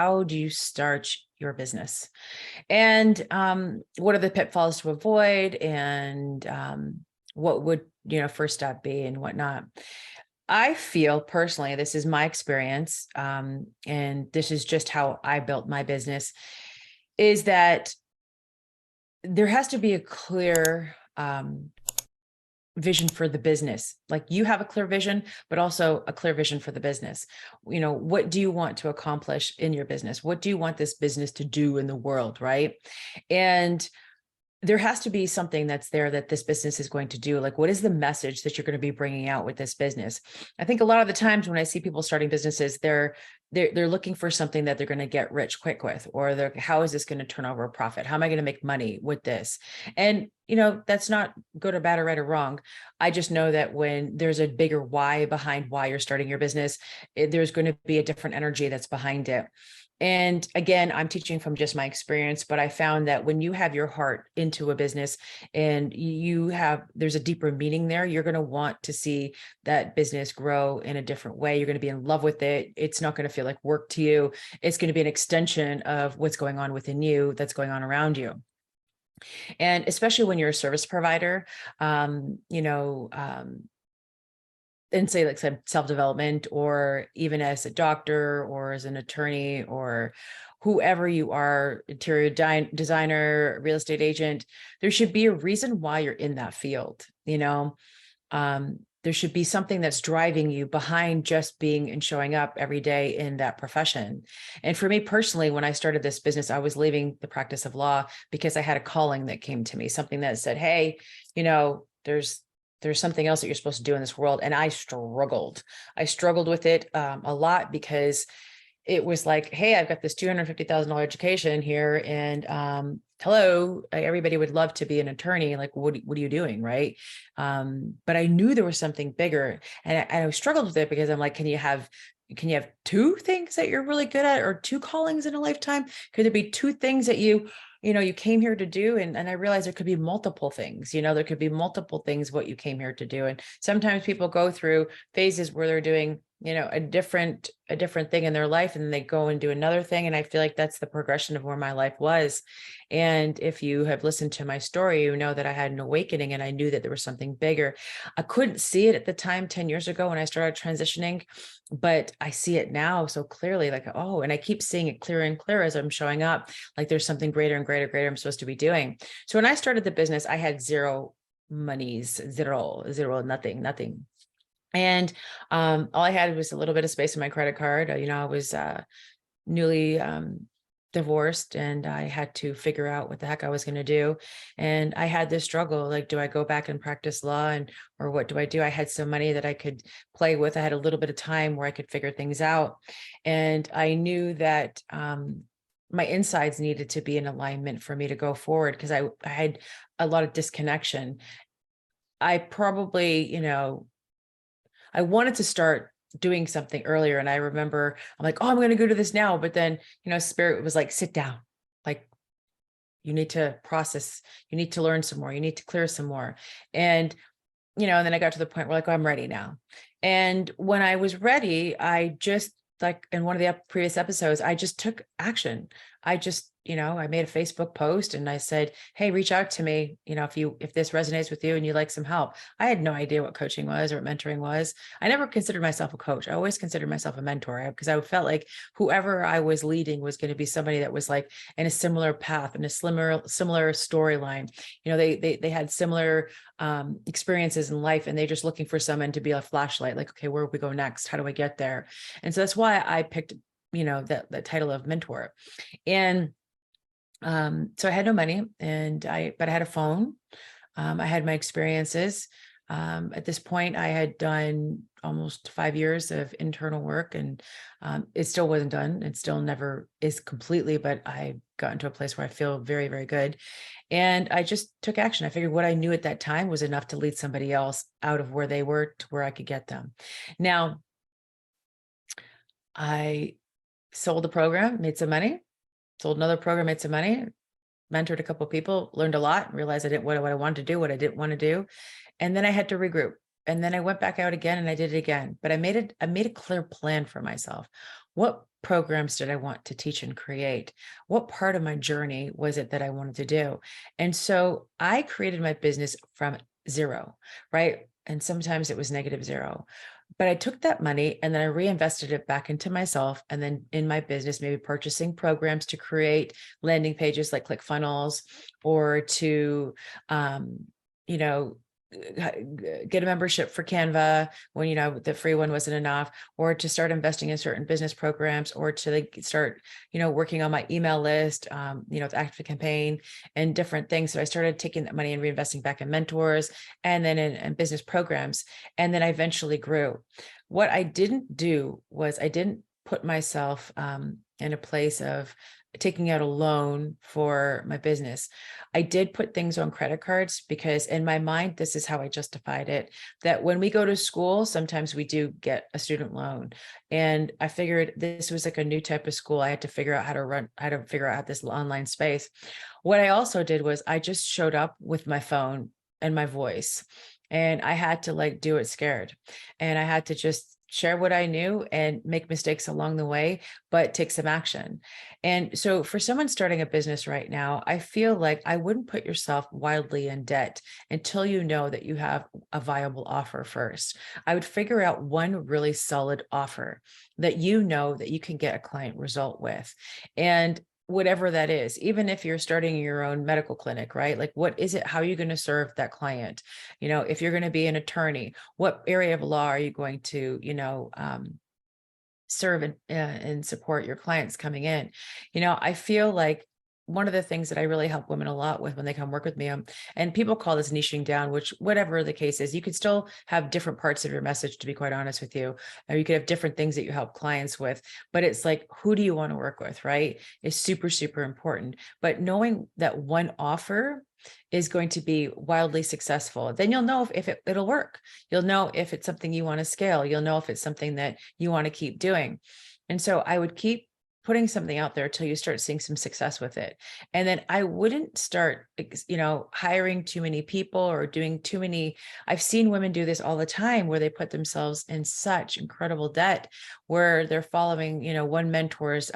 how do you start your business? And what are the pitfalls to avoid? And what would, first step be and whatnot? I feel personally, this is my experience, and this is just how I built my business, is that there has to be a clear vision for the business. Like you have a clear vision, but also a clear vision for the business. What do you want to accomplish in your business? What do you want this business to do in the world, right? And there has to be something that's there that this business is going to do. Like, what is the message that you're going to be bringing out with this business? I think a lot of the times when I see people starting businesses, they're looking for something that they're going to get rich quick with, or they're, how is this going to turn over a profit? How am I going to make money with this? And, that's not good or bad or right or wrong. I just know that when there's a bigger why behind why you're starting your business, there's going to be a different energy that's behind it. And again, I'm teaching from just my experience, but I found that when you have your heart into a business and there's a deeper meaning there, you're going to want to see that business grow in a different way. You're going to be in love with it. It's not going to feel like work to you. It's going to be an extension of what's going on within you, that's going on around you. And especially when you're a service provider, and say like self-development, or even as a doctor or as an attorney or whoever you are, interior designer, real estate agent, there should be a reason why you're in that field. There should be something that's driving you behind just being and showing up every day in that profession. And for me personally, when I started this business, I was leaving the practice of law because I had a calling that came to me, something that said, hey, there's something else that you're supposed to do in this world. And I struggled with it a lot, because it was like, hey, I've got this $250,000 education here. And hello, everybody would love to be an attorney. Like, what are you doing? Right. But I knew there was something bigger, and I struggled with it because I'm like, can you have two things that you're really good at, or two callings in a lifetime? Could there be two things that you came here to do? And I realized there could be multiple things, there could be multiple things what you came here to do. And sometimes people go through phases where they're doing, a different thing in their life, and then they go and do another thing. And I feel like that's the progression of where my life was. And if you have listened to my story, you know that I had an awakening, and I knew that there was something bigger. I couldn't see it at the time, 10 years ago when I started transitioning, but I see it now so clearly, like, oh, and I keep seeing it clearer and clearer as I'm showing up, like there's something greater and greater I'm supposed to be doing. So when I started the business, I had zero monies, zero, nothing. And all I had was a little bit of space in my credit card. I was newly divorced, and I had to figure out what the heck I was going to do. And I had this struggle, like, do I go back and practice law, or what do I do? I had some money that I could play with. I had a little bit of time where I could figure things out. And I knew that my insides needed to be in alignment for me to go forward, because I had a lot of disconnection. I probably, I wanted to start doing something earlier. And I remember I'm like, oh, I'm going to go to this now. But then, spirit was like, sit down. Like, you need to process, you need to learn some more, you need to clear some more. And, and then I got to the point where, like, oh, I'm ready now. And when I was ready, I just, like in one of the previous episodes, I just took action. I made a Facebook post and I said, hey, reach out to me. If this resonates with you and you'd like some help. I had no idea what coaching was or what mentoring was. I never considered myself a coach. I always considered myself a mentor, because I felt like whoever I was leading was going to be somebody that was like in a similar path, in a similar storyline. They had similar experiences in life, and they're just looking for someone to be a flashlight. Like, okay, where do we go next? How do I get there? And so that's why I picked, that title of mentor. And so I had no money, but I had a phone. I had my experiences. At this point, I had done almost 5 years of internal work, and it still wasn't done. It still never is completely, but I got into a place where I feel very, very good. And I just took action. I figured what I knew at that time was enough to lead somebody else out of where they were to where I could get them. Now, I sold the program, made some money, sold another program, made some money, mentored a couple of people, learned a lot, realized I didn't what I wanted to do, what I didn't want to do. And then I had to regroup. And then I went back out again and I did it again. But I made a clear plan for myself. What programs did I want to teach and create? What part of my journey was it that I wanted to do? And so I created my business from zero, right? And sometimes it was negative zero. But I took that money and then I reinvested it back into myself and then in my business, maybe purchasing programs to create landing pages like ClickFunnels, or to, you know, get a membership for Canva when, the free one wasn't enough, or to start investing in certain business programs, or to start, working on my email list, with Active Campaign and different things. So I started taking that money and reinvesting back in mentors and then in business programs. And then I eventually grew. What I didn't do was I didn't put myself in a place of taking out a loan for my business. I did put things on credit cards because in my mind, this is how I justified it, that when we go to school, sometimes we do get a student loan. And I figured this was like a new type of school. I had to figure out how to figure out this online space. What I also did was I just showed up with my phone and my voice, and I had to do it scared. And I had to just share what I knew and make mistakes along the way, but take some action. And so for someone starting a business right now, I feel like I wouldn't put yourself wildly in debt until you know that you have a viable offer first. I would figure out one really solid offer that that you can get a client result with. And whatever that is, even if you're starting your own medical clinic, right? Like, what is it? How are you going to serve that client? If you're going to be an attorney, what area of law are you going to, serve and support your clients coming in? I feel like one of the things that I really help women a lot with when they come work with me, and people call this niching down, which whatever the case is, you could still have different parts of your message, to be quite honest with you, or you could have different things that you help clients with, but it's like, who do you want to work with, right? Is super, super important. But knowing that one offer is going to be wildly successful, then you'll know if it'll work. You'll know if it's something you want to scale. You'll know if it's something that you want to keep doing. And so I would keep putting something out there till you start seeing some success with it. And then I wouldn't start, hiring too many people or doing too many. I've seen women do this all the time where they put themselves in such incredible debt where they're following, one mentor's,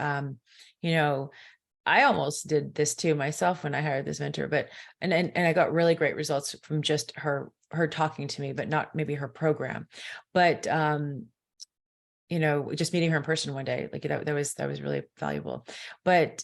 I almost did this too myself when I hired this mentor, but and I got really great results from just her talking to me, but not maybe her program. But just meeting her in person one day, like that was really valuable. But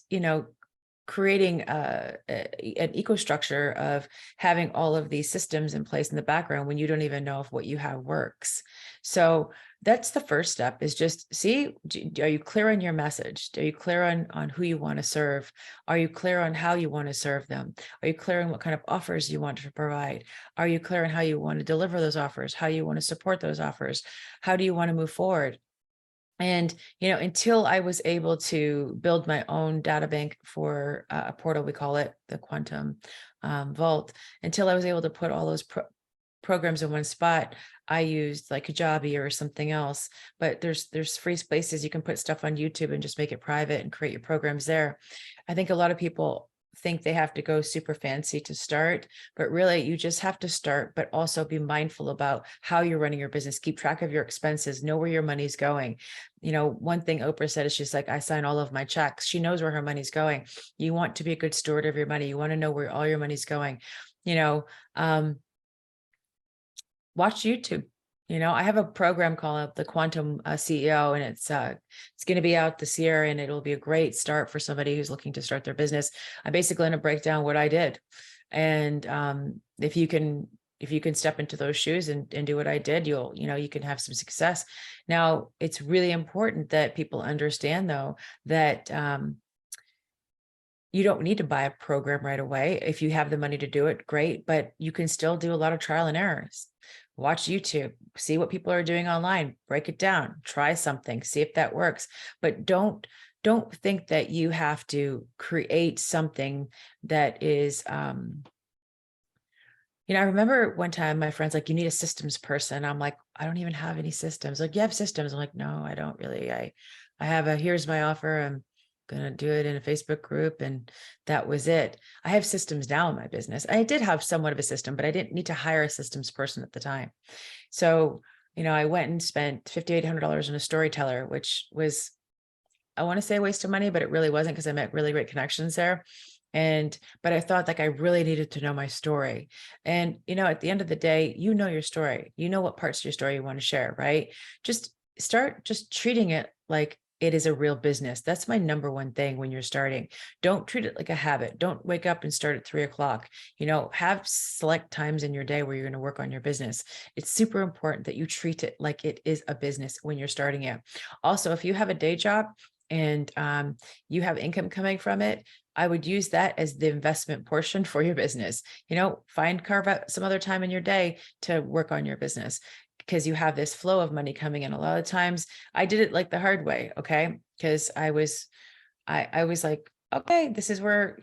creating an eco structure of having all of these systems in place in the background when you don't even know if what you have works. So that's the first step, is just see, are you clear on your message? Are you clear on who you want to serve? Are you clear on how you want to serve them? Are you clear on what kind of offers you want to provide? Are you clear on how you want to deliver those offers? How you want to support those offers? How do you want to move forward? And, until I was able to build my own data bank for a portal, we call it the Quantum Vault, until I was able to put all those programs in one spot, I used like Kajabi or something else. But there's free places you can put stuff on YouTube and just make it private and create your programs there. I think a lot of people think they have to go super fancy to start, but really you just have to start, but also be mindful about how you're running your business. Keep track of your expenses, know where your money's going. One thing Oprah said is, she's like, I sign all of my checks. She knows where her money's going. You want to be a good steward of your money. You want to know where all your money's going. Watch YouTube. I have a program called the Quantum CEO, and it's going to be out this year, and it'll be a great start for somebody who's looking to start their business. I'm basically going to break down what I did, and if you can step into those shoes and do what I did, you can have some success. Now, it's really important that people understand, though, that you don't need to buy a program right away. If you have the money to do it, great, but you can still do a lot of trial and errors. Watch YouTube, see what people are doing online, break it down, try something, see if that works. But don't think that you have to create something that is, I remember one time my friend's like, you need a systems person. I'm like, I don't even have any systems. Like, you have systems? I'm like, no, I don't really. I have here's my offer. I'm going to do it in a Facebook group. And that was it. I have systems now in my business. I did have somewhat of a system, but I didn't need to hire a systems person at the time. So, I went and spent $5,800 on a storyteller, which was I want to say a waste of money, but it really wasn't because I met really great connections there. But I thought like I really needed to know my story. And, at the end of the day, you know your story, what parts of your story you want to share, right? Just start just treating it like it is a real business. That's my number one thing when you're starting. Don't treat it like a habit. Don't wake up and start at 3 o'clock. Have select times in your day where you're going to work on your business. It's super important that you treat it like it is a business when you're starting it. Also, if you have a day job and you have income coming from it, I would use that as the investment portion for your business. Carve out some other time in your day to work on your business, because you have this flow of money coming in. A lot of times I did it like the hard way. Okay. Because I was like, okay, this is where,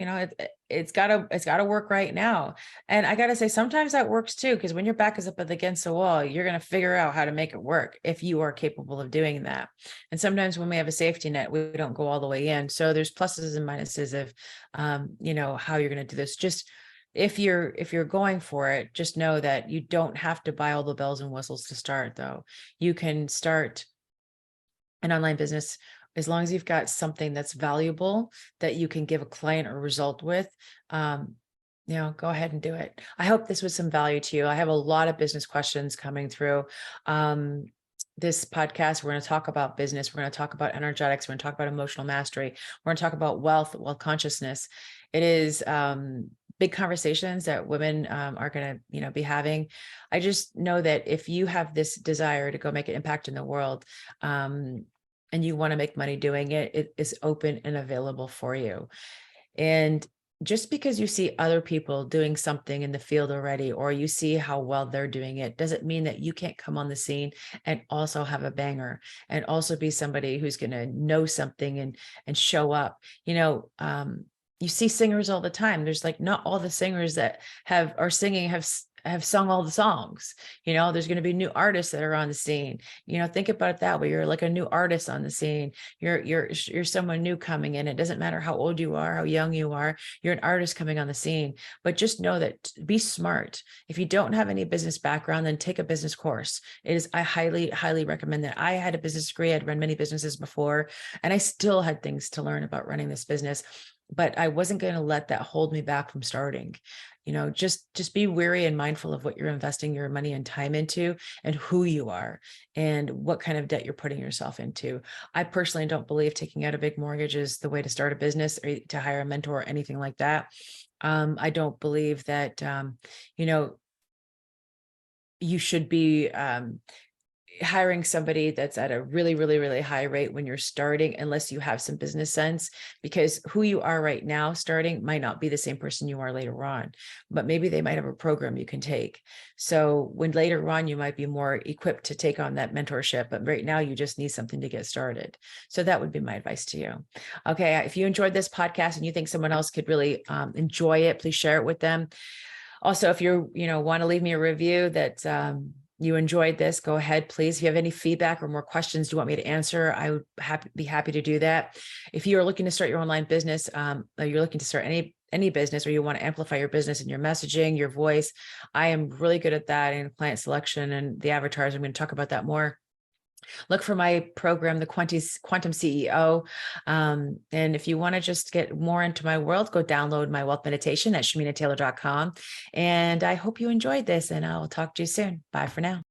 it's gotta work right now. And I gotta say, sometimes that works too. Because when your back is up against the wall, you're going to figure out how to make it work if you are capable of doing that. And sometimes when we have a safety net, we don't go all the way in. So there's pluses and minuses of, how you're going to do this. Just if you're going for it, just know that you don't have to buy all the bells and whistles to start, though. You can start an online business as long as you've got something that's valuable that you can give a client or result with. Go ahead and do it. I hope this was some value to you. I have a lot of business questions coming through. This podcast, we're going to talk about business. We're going to talk about energetics. We're going to talk about emotional mastery. We're going to talk about wealth consciousness. It is big conversations that women are going to, be having. I just know that if you have this desire to go make an impact in the world, and you want to make money doing it, it is open and available for you. And just because you see other people doing something in the field already, or you see how well they're doing it, doesn't mean that you can't come on the scene and also have a banger and also be somebody who's going to know something and show up. You see singers all the time. There's like not all the singers that are singing have sung all the songs. There's going to be new artists that are on the scene. Think about it that way. You're like a new artist on the scene. You're someone new coming in. It doesn't matter how old you are, how young you are. You're an artist coming on the scene. But just know that, be smart. If you don't have any business background, then take a business course. I highly, highly recommend that. I had a business degree. I'd run many businesses before, and I still had things to learn about running this business, but I wasn't going to let that hold me back from starting. Just be wary and mindful of what you're investing your money and time into, and who you are and what kind of debt you're putting yourself into. I personally don't believe taking out a big mortgage is the way to start a business or to hire a mentor or anything like that. I don't believe that, you should be, hiring somebody that's at a really, really, really high rate when you're starting, unless you have some business sense, because who you are right now starting might not be the same person you are later on, but maybe they might have a program you can take. So when later on, you might be more equipped to take on that mentorship, but right now you just need something to get started. So that would be my advice to you. Okay. If you enjoyed this podcast and you think someone else could really enjoy it, please share it with them. Also, if you want to leave me a review that, you enjoyed this, go ahead, please. If you have any feedback or more questions you want me to answer, I would be happy to do that. If you are looking to start your online business, or you're looking to start any business, or you want to amplify your business and your messaging, your voice, I am really good at that in client selection and the avatars. I'm going to talk about that more. Look for my program, the Quantum CEO. And if you want to just get more into my world, go download my wealth meditation at shaminataylor.com. And I hope you enjoyed this, and I'll talk to you soon. Bye for now.